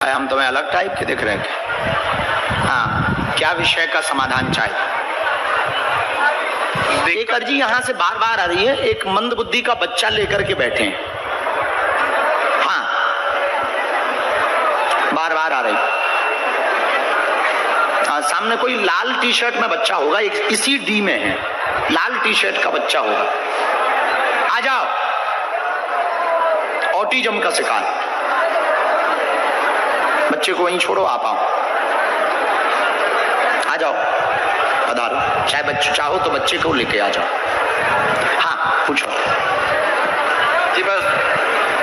हम तुम्हें अलग टाइप के दिख रहे हैं क्या? हाँ, क्या विषय का समाधान चाहिए? एक अर्जी यहाँ से बार बार आ रही है, एक मंद बुद्धि का बच्चा लेकर के बैठे हैं। हाँ, बार बार आ रही। सामने कोई लाल टी शर्ट में बच्चा होगा, इसी डी में है, लाल टी शर्ट का बच्चा होगा। आ जाओ, ऑटिज्म का शिकार। बच्चे को वहीं छोड़ो, आप आओ, आ जाओ, पधारो। चाहे बच्चे चाहो तो बच्चे को लेके आ जाओ। हाँ, पूछो जी। बस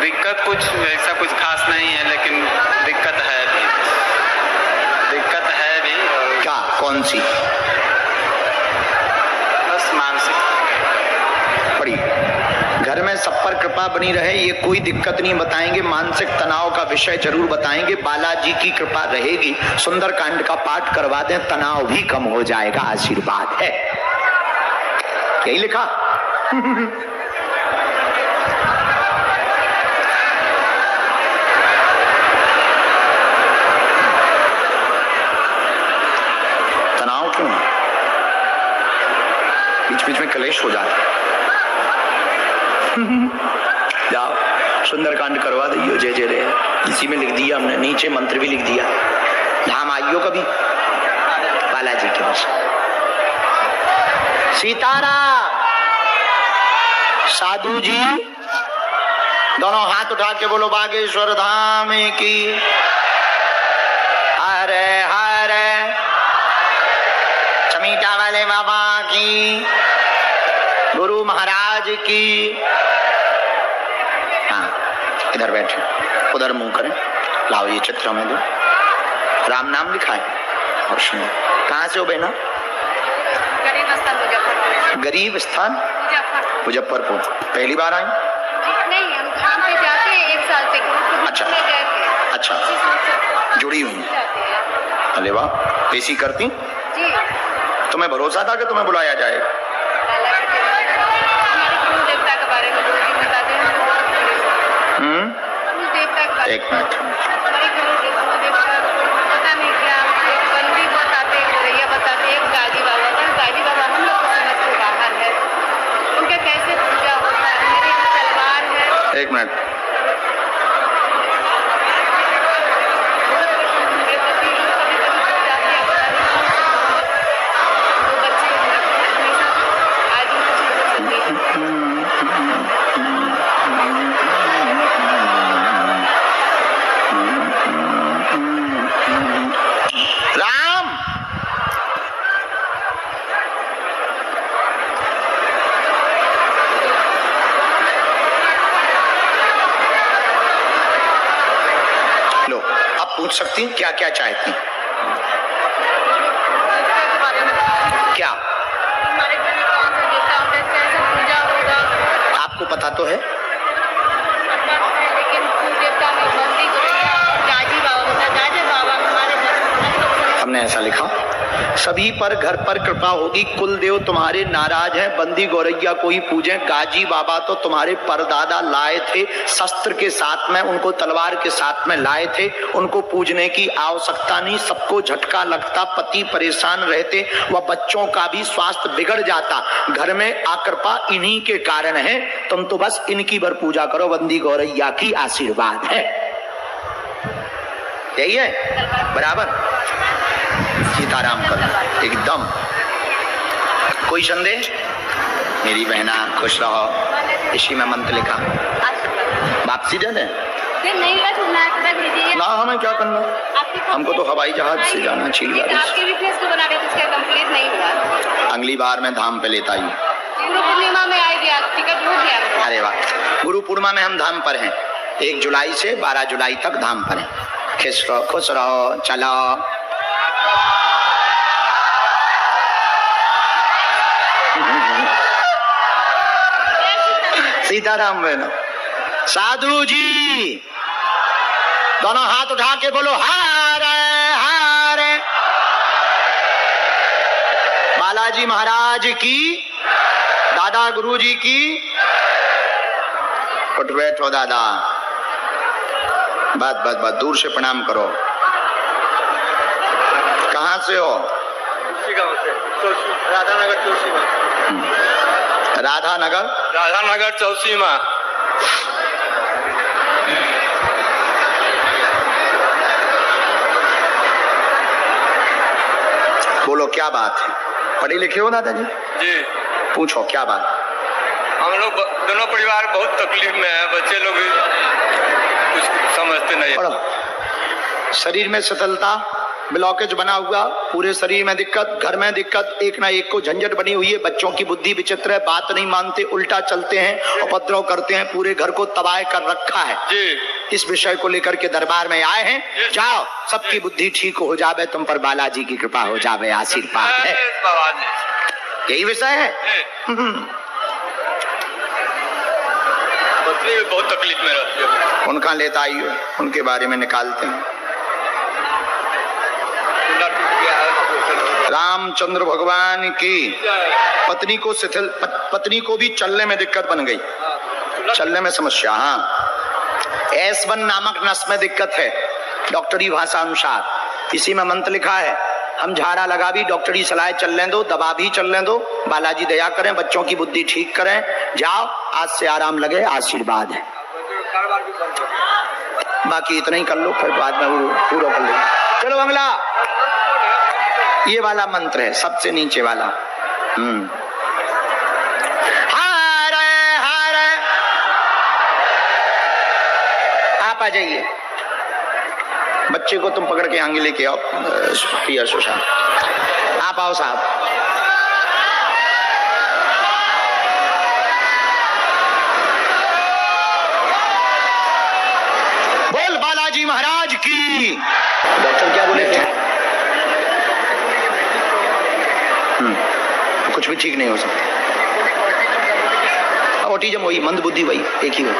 दिक्कत कुछ ऐसा कुछ खास नहीं है, लेकिन दिक्कत है भी। क्या, कौन सी? बस मानसिक। बड़ी घर में सब पर कृपा बनी रहे, ये कोई दिक्कत नहीं बताएंगे। मानसिक तनाव का विषय जरूर बताएंगे। बालाजी की कृपा रहेगी, सुंदरकांड का पाठ करवा दें, तनाव भी कम हो जाएगा, आशीर्वाद है। यही लिखा। तनाव क्यों? बीच बीच में क्लेश हो जाता है। जाओ, सुंदरकांड करवा दियो, जय जय रे। इसी में लिख दिया हमने, नीचे मंत्र भी लिख दिया। धाम आइयो कभी बालाजी के पास। सीताराम। साधु जी दोनों हाथ उठा के बोलो बागेश्वर धाम की। हरे हरे। चमीटा वाले बाबा की, गुरु महाराज की। हाँ, इधर बैठे, उधर मुंह करें। लाओ ये चित्र में दो, राम नाम लिखा है और सुनो। कहाँ से हो बहना? गरीब स्थान मुजफ्फरपुर। गरीब स्थान मुजफ्फरपुर। पहली बार आई? नहीं, हम धाम पे जाते हैं 1 साल से। अच्छा अच्छा, जुड़ी हुई। अरे वाह, पेशी करती जी। तुम्हें भरोसा था कि तुम्हें बुलाया जाएगा? गुरु देवता के बारे में गुरु जी बताते हैं। गुरु देवता के बारे में। एक मिनट। हमारे गुरु देवता पता नहीं क्या, बंदी बताते, गोरैया बताते, एक गाजी बाबा का। गाजी बाबा हम लोग को समझ के बाहर है, उनका कैसे पूजा होता है। मेरे यहाँ तलवार है। एक मिनट। राम, लो, आप पूछ सकती हैं क्या क्या चाहती हैं? क्या हमारे घर में कौन सा देवता होता है, कैसे पूजा होगा? आपको पता तो है? लेकिन गुरु देवता में बंदी गोरैया, गाजी बाबा होता है। गाजी बाबा हमारे घर। हमने ऐसा लिखा, सभी पर घर पर कृपा होगी, कुल देव तुम्हारे नाराज हैं, बंदी गौरैया को ही पूजें। गाजी बाबा तो तुम्हारे परदादा लाए थे, शस्त्र के साथ में, उनको तलवार के साथ में लाए थे, उनको पूजने की आवश्यकता नहीं। सबको झटका लगता, पति परेशान रहते, वह बच्चों का भी स्वास्थ्य बिगड़ जाता। घर में आकृपा इन्हीं के कारण है, तुम तो बस इनकी भर पूजा करो, बंदी गौरैया की आशीर्वाद है। यही है बराबर। सीताराम करो एकदम। कोई संदेह? मेरी बहना खुश रहो, इसी में मंत्र लिखा। वापसी दे दें? नहीं ना, हमें क्या करना, हमको तो हवाई जहाज से जाना चाहिए। आपके भी फेस को बना रहे थे, उसका कंप्लीट नहीं हुआ। अगली बार मैं धाम पे लेता ही। गुरु पूर्णिमा में आएगी, आप टिकट हो गया। अरे वाह, गुरु पूर्णिमा में हम धाम पर हैं। 1 जुलाई से 12 जुलाई तक धाम पर हैं। खुश रहो, चलो। सीताराम बहना। साधु जी दोनों हाथ उठा के बोलो हारे हारे। बालाजी महाराज की, दादा गुरु जी की। उठ बैठो दादा। बस बस बस, दूर से प्रणाम करो। कहाँ से हो? गाँव से राधानगर चौसीमा। राधानगर चौसीमा। बोलो क्या बात है? पढ़े लिखे हो दादाजी? जी, पूछो क्या बात। हम लोग दोनों परिवार बहुत तकलीफ में है, बच्चे लोग भी कुछ समझते नहीं। पढ़ो। शरीर में शिथिलता, ब्लॉकेज बना हुआ, पूरे शरीर में दिक्कत, घर में दिक्कत, एक ना एक को झंझट बनी हुई है। बच्चों की बुद्धि विचित्र है, बात नहीं मानते, उल्टा चलते हैं, उपद्रव करते हैं, पूरे घर को तबाह कर रखा है जी। इस विषय को लेकर के दरबार में आए हैं। जाओ, सबकी बुद्धि ठीक हो जावे, तुम पर बालाजी की कृपा हो जावे, आशीर्वाद है। बाबा जी, यही विषय है। पत्नी भी बहुत तकलीफ में रहती है। उनका लेता आइए, उनके बारे में निकालते हैं। रामचंद्र भगवान की पत्नी को भी चलने में दिक्कत बन गई, चलने में समस्या। हाँ, S1 नामक नस में दिक्कत है डॉक्टरी भाषा अनुसार। इसी में मंत्र लिखा है, हम झाड़ा लगा भी डॉक्टरी सलाह चलने दो, दवा भी चलने दो, बालाजी दया करें, बच्चों की बुद्धि ठीक करें। जाओ, आज से आराम लगे, आशीर्वाद है। बाकी इतना ही कर लो, फिर बाद में पूरा कर लो। चलो अगला, ये वाला मंत्र है सबसे नीचे वाला। हारे हारे, आप आ जाइए। बच्चे को तुम पकड़ के आगे लेके आओ। पिया सुशांत, आप आओ साहब। बोल बालाजी महाराज की। डॉक्टर क्या बोले थे? कुछ भी ठीक नहीं हो सकता। ऑटिज्म वही, मंद बुद्धि वही, एक ही हो।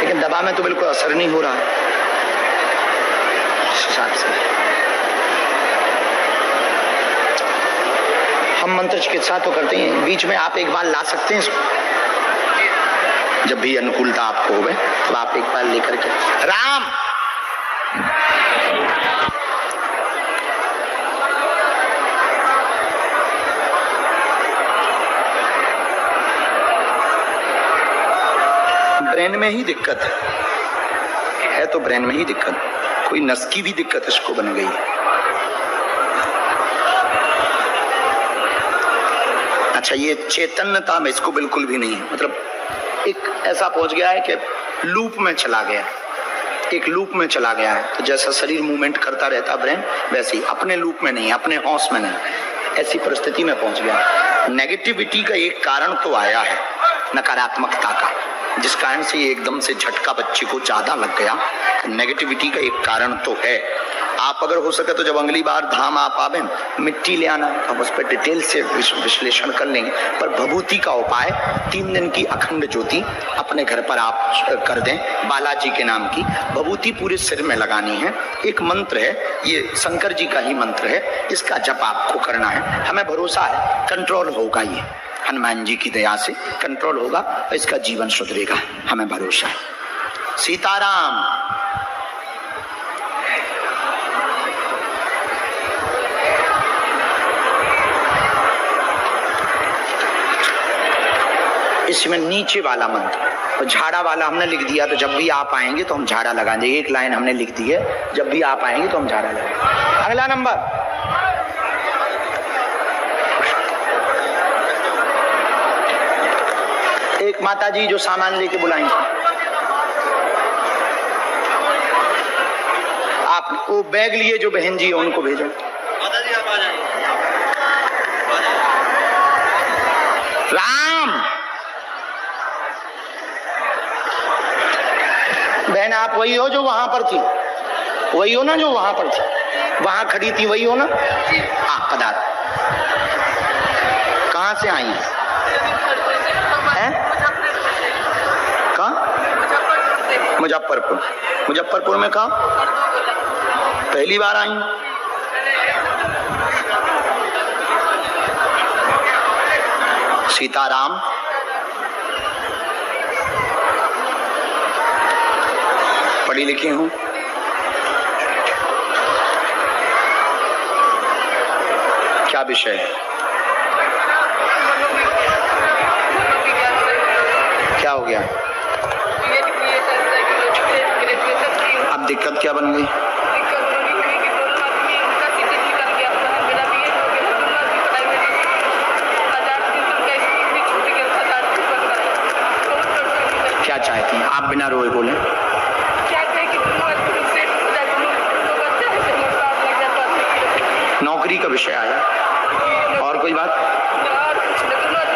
लेकिन दवा में तो बिल्कुल असर नहीं हो रहा है इस हिसाब से। हम मंत्र चिकित्सा तो करते हैं, बीच में आप एक बार ला सकते हैं इसको, जब भी अनुकूलता आपको होवे तो आप एक बार लेकर के। राम, ब्रेन में ही दिक्कत है तो ब्रेन में ही दिक्कत, कोई नस की भी दिक्कत इसको बन गई है। अच्छा, ये चैतन्यता में इसको बिल्कुल भी नहीं है, मतलब एक ऐसा पहुंच गया है कि लूप में चला गया, एक लूप में चला गया है। तो जैसा शरीर मूवमेंट करता रहता ब्रेन, वैसे ही अपने लूप में नहीं, अपने होश में नहीं, ऐसी परिस्थिति में पहुंच गया। नेगेटिविटी का एक कारण तो आया है, नकारात्मकता का, जिस कारण से एकदम से झटका बच्चे को ज्यादा लग गया। नेगेटिविटी का एक कारण तो है। आप अगर हो सके तो जब अगली बार धाम आप आवे, मिट्टी ले आना, हम उस पर डिटेल से विश्लेषण कर लेंगे। पर भभूति का उपाय 3 दिन की अखंड ज्योति अपने घर पर आप कर दें, बालाजी के नाम की भभूति पूरे सिर में लगानी है। एक मंत्र है, ये शंकर जी का ही मंत्र है, इसका जप आपको करना है। हमें भरोसा है कंट्रोल होगा, ये हनुमान जी की दया से कंट्रोल होगा और इसका जीवन सुधरेगा, हमें भरोसा है। सीताराम। इसमें नीचे वाला मंत्र और झाड़ा वाला हमने लिख दिया, तो जब भी आप आएंगे तो हम झाड़ा लगा देंगे। एक लाइन हमने लिख दी है, जब भी आप आएंगे तो हम झाड़ा लगाएंगे। अगला नंबर, एक माता जी जो सामान लेके बुलाएंगे, आप वो बैग लिए जो बहन जी है उनको भेजो। माता जी आप आ जाइए। राम, बहन आप वही हो जो वहां पर थी, वही हो ना जो वहां पर थी, वहां खड़ी थी, वही हो ना? हाँ, पधारो। कहाँ से आई हैं? कहाँ? मुजफ्फरपुर। मुजफ्फरपुर में कहाँ? पहली बार आई? सीताराम। पढ़ी लिखी हूँ। क्या विषय है? क्या हो गया? अब दिक्कत क्या बन गई? क्या चाहती हैं आप? बिना रोए बोले। नौकरी का विषय आया, और कोई बात?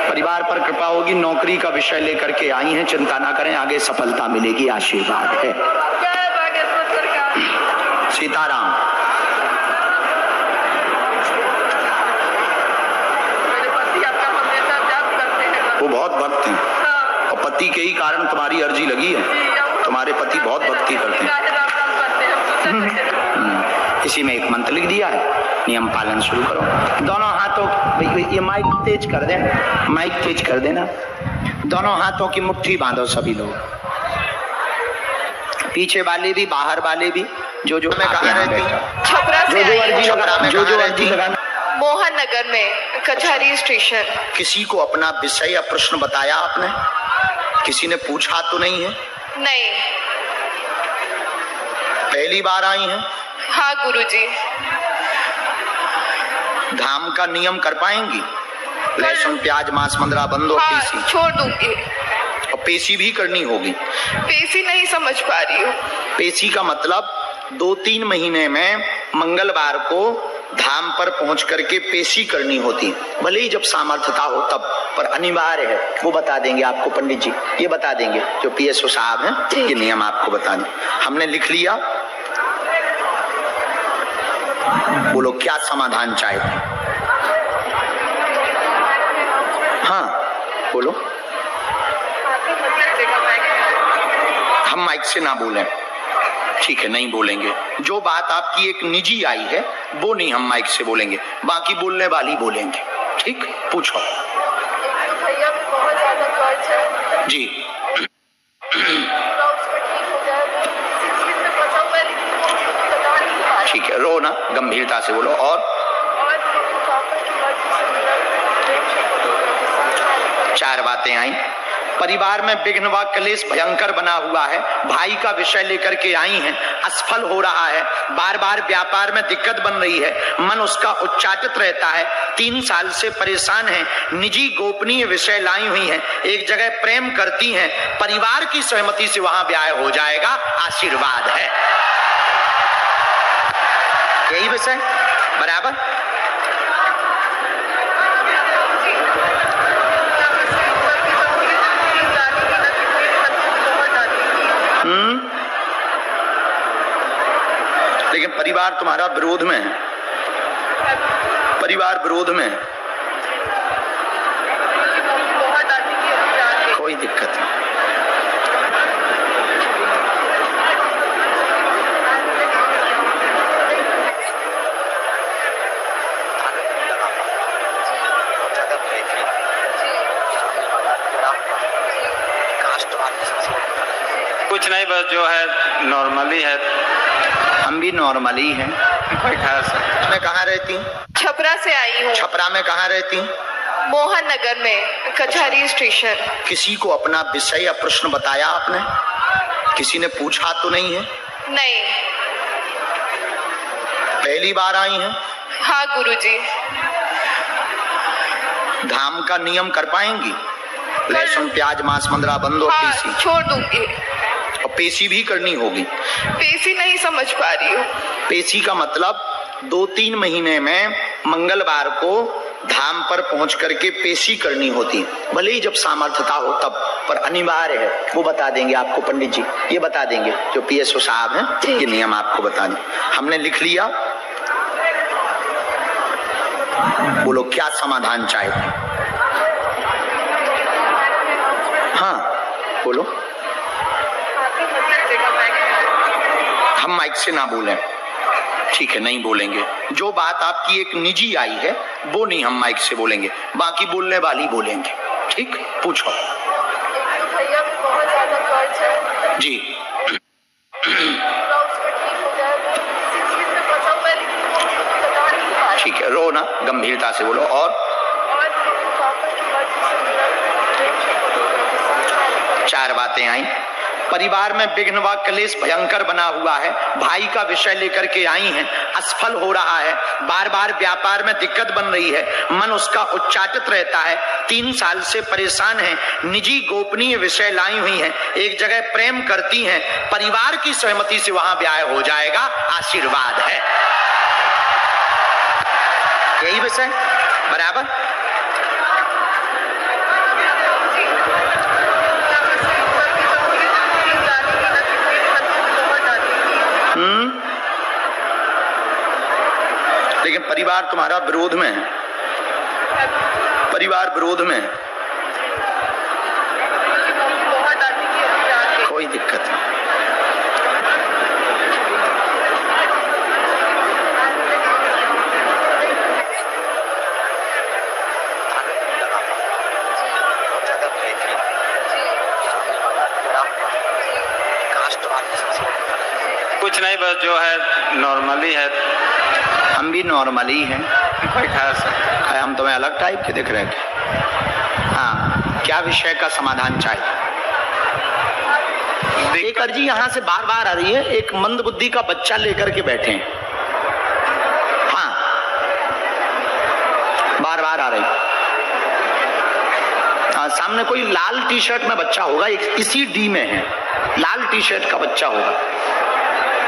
परिवार पर कृपा होगी, नौकरी का विषय लेकर के आई हैं, चिंता ना करें, आगे सफलता मिलेगी, आशीर्वाद है। सीताराम। वो बहुत भक्त हैं और पति के ही कारण तुम्हारी अर्जी लगी है। तुम्हारे पति बहुत भक्ति करते हैं। इसी में एक मंत्र लिख दिया है, नियम पालन शुरू करो। दोनों हाथों, ये माइक तेज कर देना, माइक तेज कर देना। दोनों हाथों की मुट्ठी बांधो सभी लोग, पीछे वाले भी, बाहर वाले भी। जो मैं कहा रहती हूँ, छपरा से जो अर्जी लगाना। मोहन नगर में कचहरी स्टेशन। किसी को अपना विषय या प्रश्न बताया आपने? किसी ने पूछा तो नहीं है? नहीं। पहली बार आई हैं? हाँ गुरुजी। धाम का नियम कर पाएंगी? लहसुन प्याज मांस मंदरा बंद और हाँ, पेशी? छोड़ दूंगी। और पेशी भी करनी होगी? पेशी नहीं समझ पा रही हूँ। पेशी का मतलब 2-3 महीने में मंगलवार को धाम पर पहुंच करके पेशी करनी होती, भले ही जब सामर्थ्यता हो तब, पर अनिवार्य है। वो बता देंगे आपको पंडित जी, ये बता देंगे जो पीएसओ साहब हैं, ये नियम आपको बता दें। हमने लिख लिया। बोलो क्या समाधान चाहते हैं? हाँ बोलो। हम माइक से ना बोलें, ठीक है? नहीं बोलेंगे। जो बात आपकी एक निजी आई है वो नहीं हम माइक से बोलेंगे, बाकी बोलने वाली बोलेंगे। ठीक? पूछो। भैया बहुत ज्यादा कर्ज है जी। ठीक है, रो ना, गंभीरता से बोलो। और चार बातें आई। परिवार में विघ्न व क्लेश भयंकर बना हुआ है। भाई का विषय लेकर के आई हैं, असफल हो रहा है, बार बार व्यापार में दिक्कत बन रही है, मन उसका उच्चाटित रहता है, 3 साल से परेशान है, निजी गोपनीय विषय लाई हुई हैं, एक जगह प्रेम करती हैं, परिवार की सहमति से वहां ब्याह हो जाएगा, आशीर्वाद है। यही विषय बराबर। लेकिन परिवार तुम्हारा विरोध में है, परिवार विरोध में है। कोई दिक्कत नहीं। कुछ नहीं, बस जो है नॉर्मली है। हम भी नॉर्मली हैं। कोई खास। मैं कहाँ रहती हूँ? छपरा से आई हूँ। छपरा में कहाँ रहती हूँ? मोहन नगर में कचहरी स्टेशन। किसी को अपना विषय या प्रश्न बताया आपने? किसी ने पूछा तो नहीं है? नहीं। पहली बार आई हैं? हाँ गुरुजी। धाम का नियम कर पाएंगी? लहसुन प्याज मांस मंदरा बंद और हाँ, पेशी? छोड़ दूंगी। और पेशी भी करनी होगी? पेशी नहीं समझ पा रही हूँ। पेशी का मतलब 2-3 महीने में मंगलवार को धाम पर पहुंच करके पेशी करनी होती, भले ही जब सामर्थ्यता हो तब, पर अनिवार्य है। वो बता देंगे आपको पंडित जी, ये बता देंगे जो पीएसओ साहब हैं, ये नियम आपको बता दें। हमने लिख लिया। बोलो क्या समाधान चाहते हैं? हाँ बोलो। हम माइक से ना बोलें, ठीक है? नहीं बोलेंगे। जो बात आपकी एक निजी आई है वो नहीं हम माइक से बोलेंगे, बाकी बोलने वाली बोलेंगे। ठीक, पूछो। भैया को बहुत ज्यादा कर्ज है जी, उसका ठीक हो जाए, वो किसी चीज में फंसा हुआ है लेकिन वो बता नहीं पा रहा। ठीक है, रो ना, गंभीरता से बोलो। और पापा की मर्जी से मेरा 4 बातें आई। परिवार में विघ्न व क्लेश भयंकर बना हुआ है। भाई का विषय लेकर के आई हैं, असफल हो रहा है, बार बार व्यापार में दिक्कत बन रही है, मन उसका उच्चाटित रहता है, 3 साल से परेशान है, निजी गोपनीय विषय लाई हुई हैं, एक जगह प्रेम करती हैं, परिवार की सहमति से वहां ब्याह हो जाएगा, आशीर्वाद है। यही विषय बराबर। लेकिन परिवार तुम्हारा विरोध में है, परिवार विरोध में है, कोई दिक्कत नहीं। कुछ नहीं, बस जो है नॉर्मली है। हम भी नॉर्मली हैं, कोई खास हम तुम्हें अलग टाइप के दिख रहे थे। हाँ, क्या विषय का समाधान चाहिए? एक अर्जी यहाँ से बार बार आ रही है, एक मंद बुद्धि का बच्चा लेकर के बैठे हैं। हाँ, बार बार आ रही। हाँ, सामने कोई लाल टी शर्ट में बच्चा होगा, एक इसी डी में है, लाल टी शर्ट का बच्चा होगा।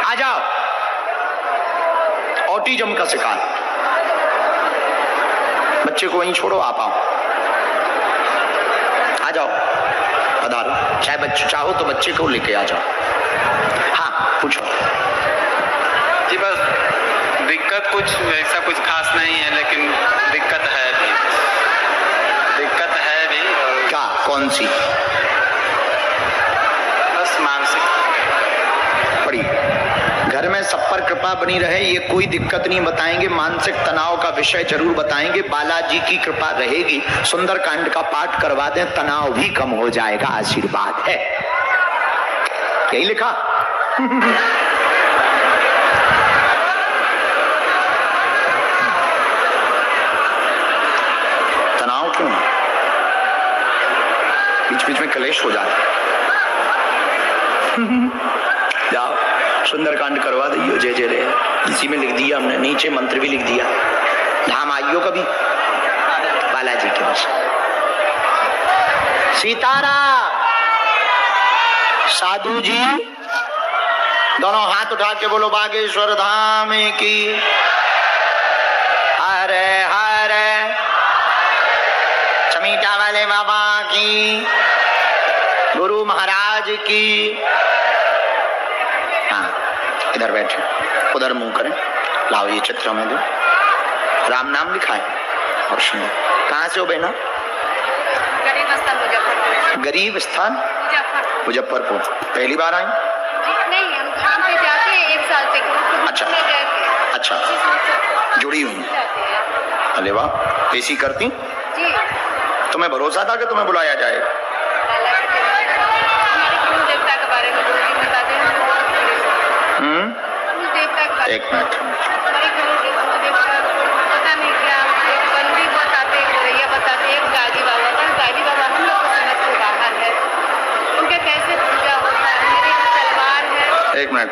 आ जाओ, ऑटिज्म का शिकार बच्चे को वहीं छोड़ो, आप आओ, आ जाओ, पधारो। चाहे बच्चे चाहो तो बच्चे को लेके आ जाओ। हाँ, पूछो जी। बस दिक्कत कुछ ऐसा कुछ खास नहीं है, लेकिन दिक्कत है भी, दिक्कत है भी। और क्या, कौन सी? बस मानसिक पड़ी। घर में सब पर कृपा बनी रहे, ये कोई दिक्कत नहीं बताएंगे। मानसिक तनाव का विषय जरूर बताएंगे, बालाजी की कृपा रहेगी। सुंदरकांड का पाठ करवा दें, तनाव भी कम हो जाएगा, आशीर्वाद है। यही लिखा। तनाव क्यों? बीच बीच में क्लेश हो जाता है। जाओ, सुंदरकांड करवा दियो, जय जय रे, इसी में लिख दिया हमने, नीचे मंत्र भी लिख दिया। धाम आइयो कभी बालाजी के बस। सीताराम। साधु जी दोनों हाथ उठा के बोलो बागेश्वर धाम की। हरे हरे। चमीटा वाले बाबा की, गुरु महाराज की। इधर बैठे, उधर मुंह करें। लाओ ये चित्र में दो, राम नाम लिखा है और सुनो। कहाँ से हो बहना? गरीब स्थान मुजफ्फरपुर। गरीब स्थान मुजफ्फरपुर। पहली बार आई? नहीं, हम धाम पे जाते हैं 1 साल से। अच्छा अच्छा, जुड़ी हुई। अरे वाह, ऐसी करती जी। तुम्हें भरोसा था कि तुम्हें बुलाया जाएगा? हमारे गुरु देवता के बारे में गुरु जी बताते हैं। गुरु देवता के बारे में, एक मिनट। हमारे गुरु देवता पता नहीं क्या, एक बंदी बताते, एक रैया बताते, एक गाजी बाबा। पर गाजी बाबा हम लोग को समझ के बाहर है, उनका कैसे पूजा होता है। मेरे यहाँ तलवार है। एक मिनट,